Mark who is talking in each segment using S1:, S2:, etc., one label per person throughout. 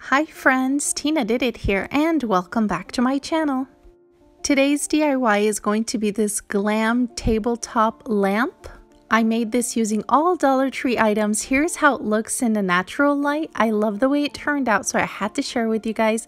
S1: Hi friends, Tina Did It here and welcome back to my channel. Today's DIY is going to be this glam tabletop lamp. I made this using all Dollar Tree items. Here's how it looks in the natural light. I love the way it turned out, so I had to share with you guys.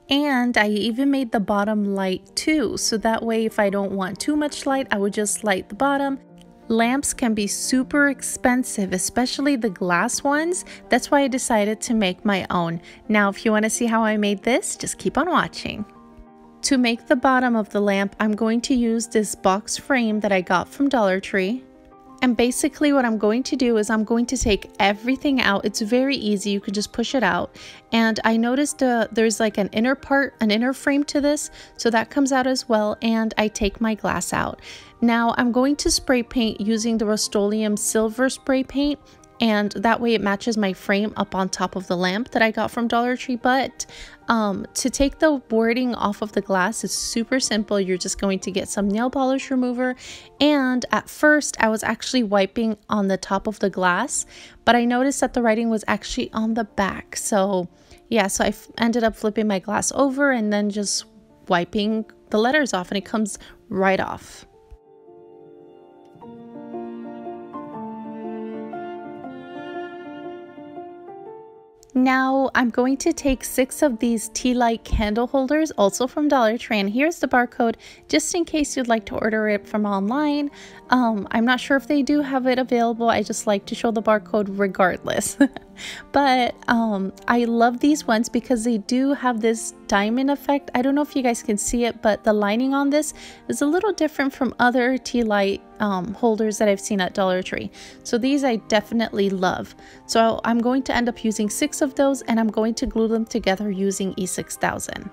S1: And I even made the bottom light too, so that way if I don't want too much light, I would just light the bottom. Lamps can be super expensive, especially the glass ones. That's why I decided to make my own. Now, if you want to see how I made this, just keep on watching. To make the bottom of the lamp, I'm going to use this box frame that I got from Dollar Tree. And basically what I'm going to do is I'm going to take everything out. It's very easy. You can just push it out. And I noticed there's like an inner frame to this. So that comes out as well. And I take my glass out. Now I'm going to spray paint using the Rust-Oleum silver spray paint. And that way it matches my frame up on top of the lamp that I got from Dollar Tree. But to take the wording off of the glass is super simple. You're just going to get some nail polish remover. And at first I was actually wiping on the top of the glass, but I noticed that the writing was actually on the back. So yeah, so I ended up flipping my glass over and then just wiping the letters off, and it comes right off. Now I'm going to take 6 of these tea light candle holders, also from Dollar Tree, and here's the barcode just in case you'd like to order it from online. I'm not sure if they do have it available. I just like to show the barcode regardless. But I love these ones because they do have this diamond effect. I don't know if you guys can see it, but the lining on this is a little different from other tea light holders that I've seen at Dollar Tree. So these I definitely love. So I'm going to end up using 6 of those, and I'm going to glue them together using E6000.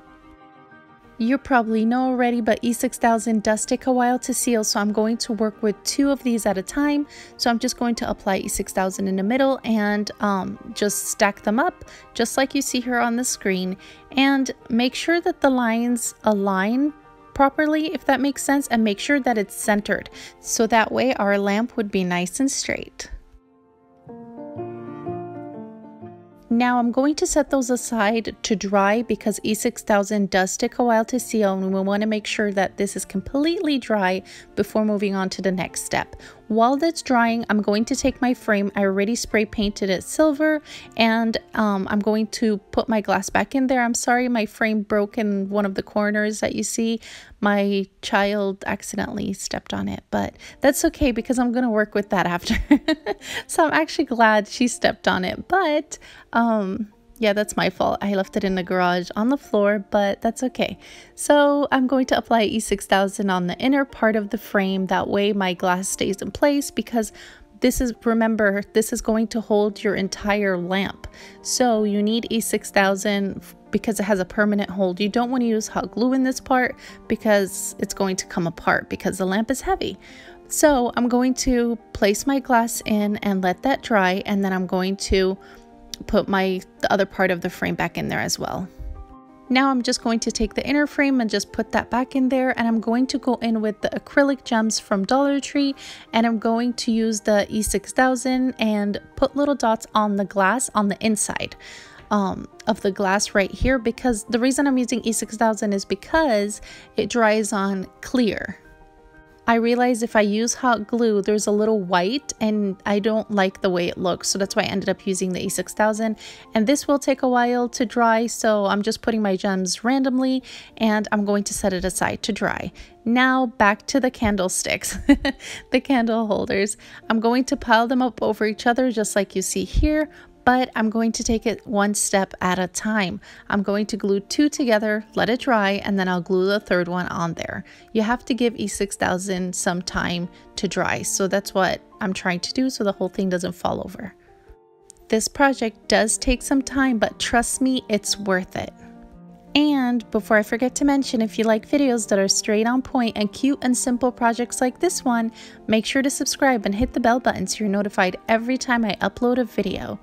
S1: You probably know already, but E6000 does take a while to seal, so I'm going to work with 2 of these at a time. So I'm just going to apply E6000 in the middle and just stack them up just like you see here on the screen, and make sure that the lines align properly, if that makes sense, and make sure that it's centered, so that way our lamp would be nice and straight. Now I'm going to set those aside to dry because E6000 does take a while to seal, and we want to make sure that this is completely dry before moving on to the next step. While that's drying, I'm going to take my frame. I already spray painted it silver, and I'm going to put my glass back in there. I'm sorry my frame broke in one of the corners that you see. My child accidentally stepped on it, but that's okay because I'm going to work with that after. So I'm actually glad she stepped on it, but yeah, that's my fault. I left it in the garage on the floor, but that's okay. So I'm going to apply E6000 on the inner part of the frame. That way my glass stays in place, because this is, remember, this is going to hold your entire lamp. So you need E6000 because it has a permanent hold. You don't want to use hot glue in this part because it's going to come apart because the lamp is heavy. So I'm going to place my glass in and let that dry, and then I'm going to put the other part of the frame back in there as well. Now I'm just going to take the inner frame and just put that back in there, and I'm going to go in with the acrylic gems from Dollar Tree, and I'm going to use the E6000 and put little dots on the glass on the inside of the glass right here, because the reason I'm using E6000 is because it dries on clear. I realize if I use hot glue, there's a little white, and I don't like the way it looks. So that's why I ended up using the E6000. And this will take a while to dry, so I'm just putting my gems randomly, and I'm going to set it aside to dry. Now back to the candlesticks, the candle holders. I'm going to pile them up over each other just like you see here, but I'm going to take it one step at a time. I'm going to glue 2 together, let it dry, and then I'll glue the third one on there. You have to give E6000 some time to dry, so that's what I'm trying to do so the whole thing doesn't fall over. This project does take some time, but trust me, it's worth it. And before I forget to mention, if you like videos that are straight on point and cute and simple projects like this one, make sure to subscribe and hit the bell button so you're notified every time I upload a video.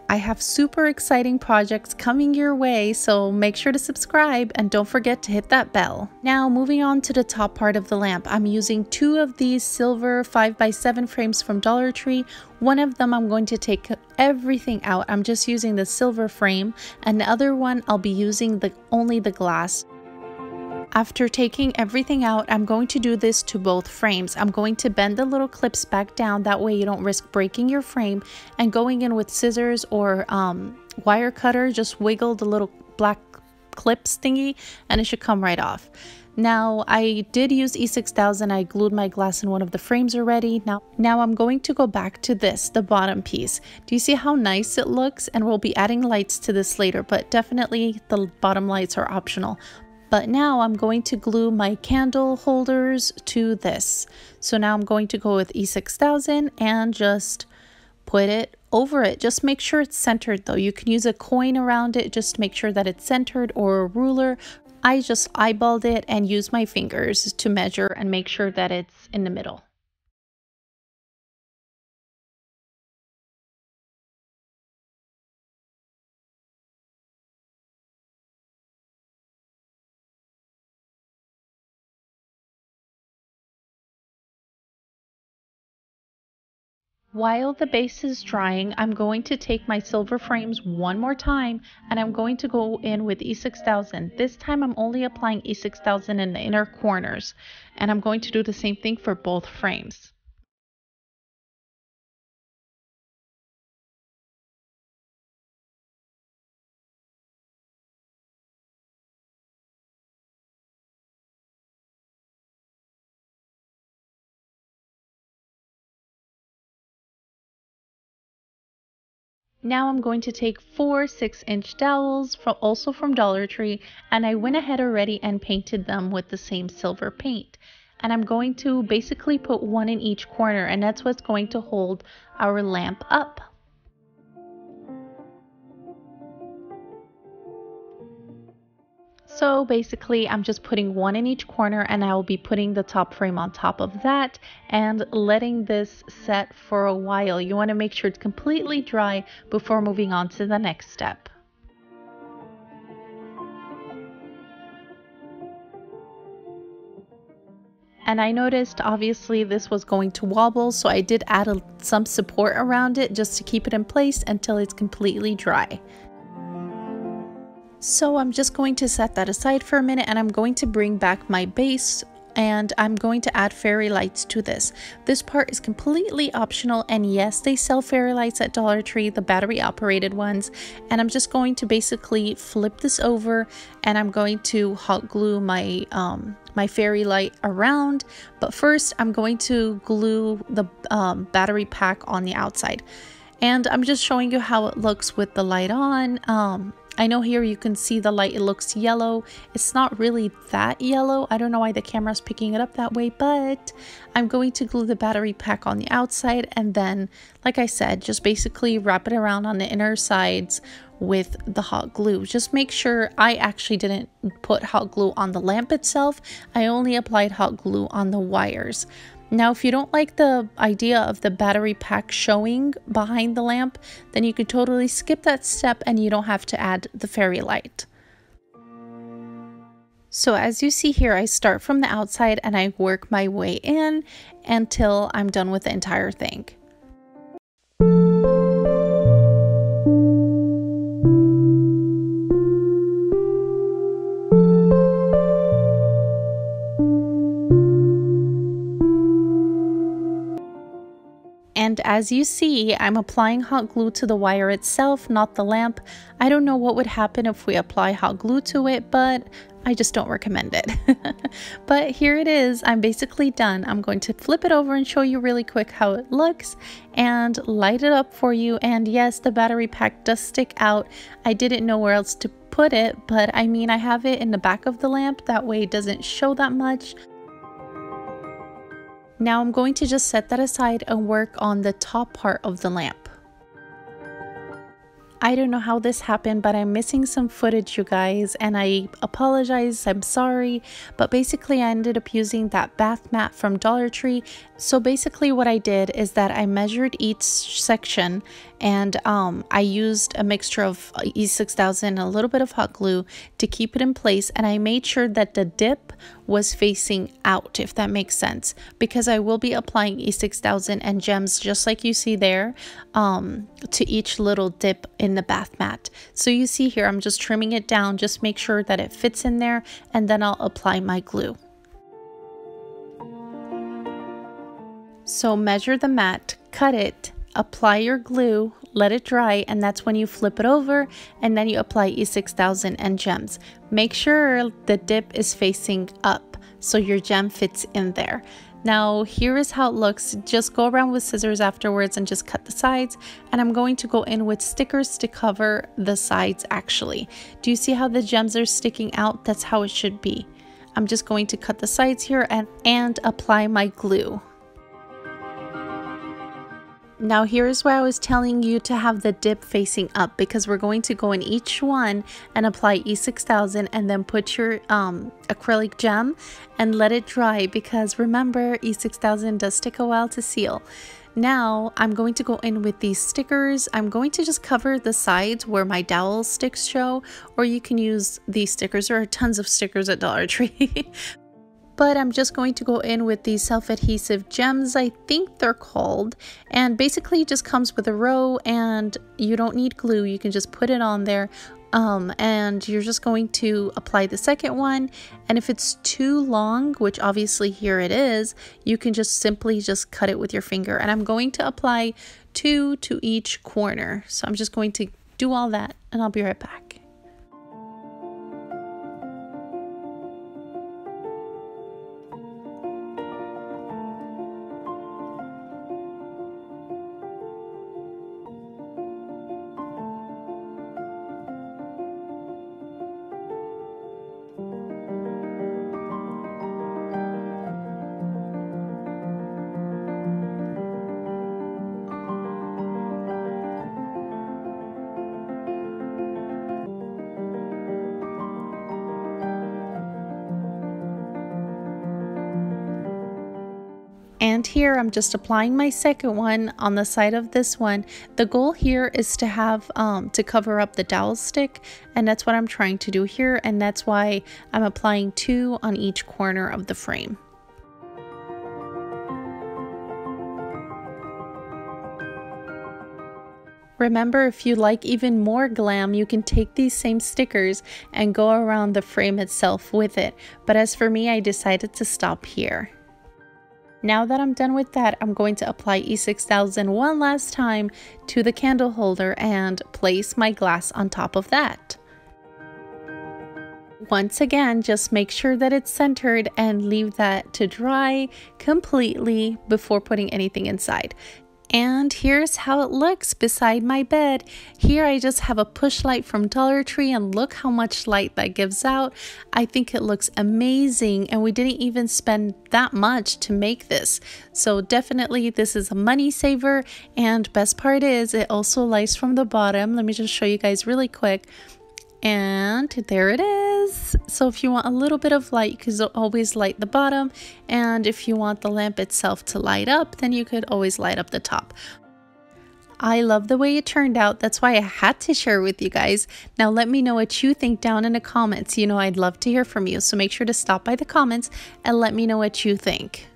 S1: I have super exciting projects coming your way, so make sure to subscribe and don't forget to hit that bell. Now moving on to the top part of the lamp, I'm using 2 of these silver 5x7 frames from Dollar Tree. One of them I'm going to take everything out. I'm just using the silver frame, and the other one I'll be using only the glass. After taking everything out, I'm going to do this to both frames. I'm going to bend the little clips back down, that way you don't risk breaking your frame, and going in with scissors or wire cutter, just wiggle the little black clips thingy and it should come right off. Now I did use E6000. I glued my glass in one of the frames already. Now I'm going to go back to this, the bottom piece. Do you see how nice it looks? And we'll be adding lights to this later, but definitely the bottom lights are optional. But now I'm going to glue my candle holders to this. So now I'm going to go with E6000 and just put it over it. Just make sure it's centered though. You can use a coin around it, just make sure that it's centered, or a ruler. I just eyeballed it and used my fingers to measure and make sure that it's in the middle. While the base is drying, I'm going to take my silver frames one more time and I'm going to go in with E6000. This time I'm only applying E6000 in the inner corners, and I'm going to do the same thing for both frames. Now I'm going to take 4 6-inch dowels also from Dollar Tree, and I went ahead already and painted them with the same silver paint. And I'm going to basically put one in each corner, and that's what's going to hold our lamp up. So basically I'm just putting one in each corner, and I will be putting the top frame on top of that and letting this set for a while. You want to make sure it's completely dry before moving on to the next step. And I noticed obviously this was going to wobble, so I did add some support around it just to keep it in place until it's completely dry. So I'm just going to set that aside for a minute, and I'm going to bring back my base, and I'm going to add fairy lights to this. This part is completely optional, and yes, they sell fairy lights at Dollar Tree, the battery operated ones. And I'm just going to basically flip this over, and I'm going to hot glue my my fairy light around. But first I'm going to glue the battery pack on the outside, and I'm just showing you how it looks with the light on. I know here you can see the light, it looks yellow. It's not really that yellow. I don't know why the camera's picking it up that way, but I'm going to glue the battery pack on the outside, and then, like I said, just basically wrap it around on the inner sides with the hot glue. Just make sure I actually didn't put hot glue on the lamp itself. I only applied hot glue on the wires. Now, if you don't like the idea of the battery pack showing behind the lamp, then you could totally skip that step and you don't have to add the fairy light. So as you see here, I start from the outside and I work my way in until I'm done with the entire thing. And as you see, I'm applying hot glue to the wire itself, not the lamp. I don't know what would happen if we apply hot glue to it, but I just don't recommend it. But here it is. I'm basically done. I'm going to flip it over and show you really quick how it looks and light it up for you. And yes, the battery pack does stick out. I didn't know where else to put it, but I mean, I have it in the back of the lamp. That way it doesn't show that much. Now I'm going to just set that aside and work on the top part of the lamp. I don't know how this happened, but I'm missing some footage, you guys, and I apologize, I'm sorry, but basically I ended up using that bath mat from Dollar Tree. So basically what I did is that I measured each section and I used a mixture of E6000 and a little bit of hot glue to keep it in place, and I made sure that the dip was facing out, if that makes sense, because I will be applying E6000 and gems just like you see there to each little dip in the bath mat. So you see here I'm just trimming it down, just make sure that it fits in there, and then I'll apply my glue. So measure the mat, cut it, apply your glue, let it dry, and that's when you flip it over and then you apply E6000 and gems. Make sure the dip is facing up so your gem fits in there. Now here is how it looks. Just go around with scissors afterwards and just cut the sides, and I'm going to go in with stickers to cover the sides actually. Do you see how the gems are sticking out? That's how it should be. I'm just going to cut the sides here and apply my glue. Now here's where I was telling you to have the dip facing up, because we're going to go in each one and apply E6000 and then put your acrylic gem and let it dry, because remember E6000 does take a while to seal. Now I'm going to go in with these stickers. I'm going to just cover the sides where my dowel sticks show, or you can use these stickers. There are tons of stickers at Dollar Tree. But I'm just going to go in with these self-adhesive gems, I think they're called, and basically it just comes with a row and you don't need glue. You can just put it on there, and you're just going to apply the second one, and if it's too long, which obviously here it is, you can just simply just cut it with your finger. And I'm going to apply 2 to each corner, so I'm just going to do all that and I'll be right back. And here I'm just applying my second one on the side of this one. The goal here is to have to cover up the dowel stick, and that's what I'm trying to do here, and that's why I'm applying 2 on each corner of the frame. Remember, if you like even more glam, you can take these same stickers and go around the frame itself with it. But as for me, I decided to stop here. Now that I'm done with that, I'm going to apply E6000 one last time to the candle holder and place my glass on top of that. Once again, just make sure that it's centered and leave that to dry completely before putting anything inside. And here's how it looks beside my bed. Here I just have a push light from Dollar Tree, and look how much light that gives out. I think it looks amazing, and we didn't even spend that much to make this. So definitely this is a money saver, and best part is it also lights from the bottom. Let me just show you guys really quick. And there it is. So if you want a little bit of light, you can always light the bottom, and if you want the lamp itself to light up, then you could always light up the top. I love the way it turned out. That's why I had to share with you guys. Now let me know what you think down in the comments. You know, I'd love to hear from you, so make sure to stop by the comments and let me know what you think.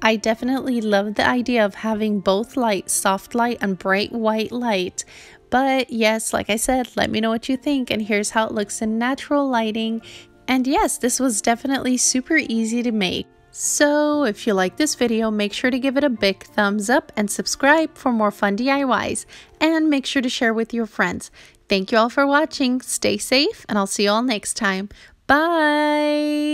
S1: I definitely love the idea of having both light, soft light and bright white light. But yes, like I said, let me know what you think, and here's how it looks in natural lighting. And yes, this was definitely super easy to make. So if you like this video, make sure to give it a big thumbs up and subscribe for more fun DIYs, and make sure to share with your friends. Thank you all for watching. Stay safe, and I'll see you all next time. Bye!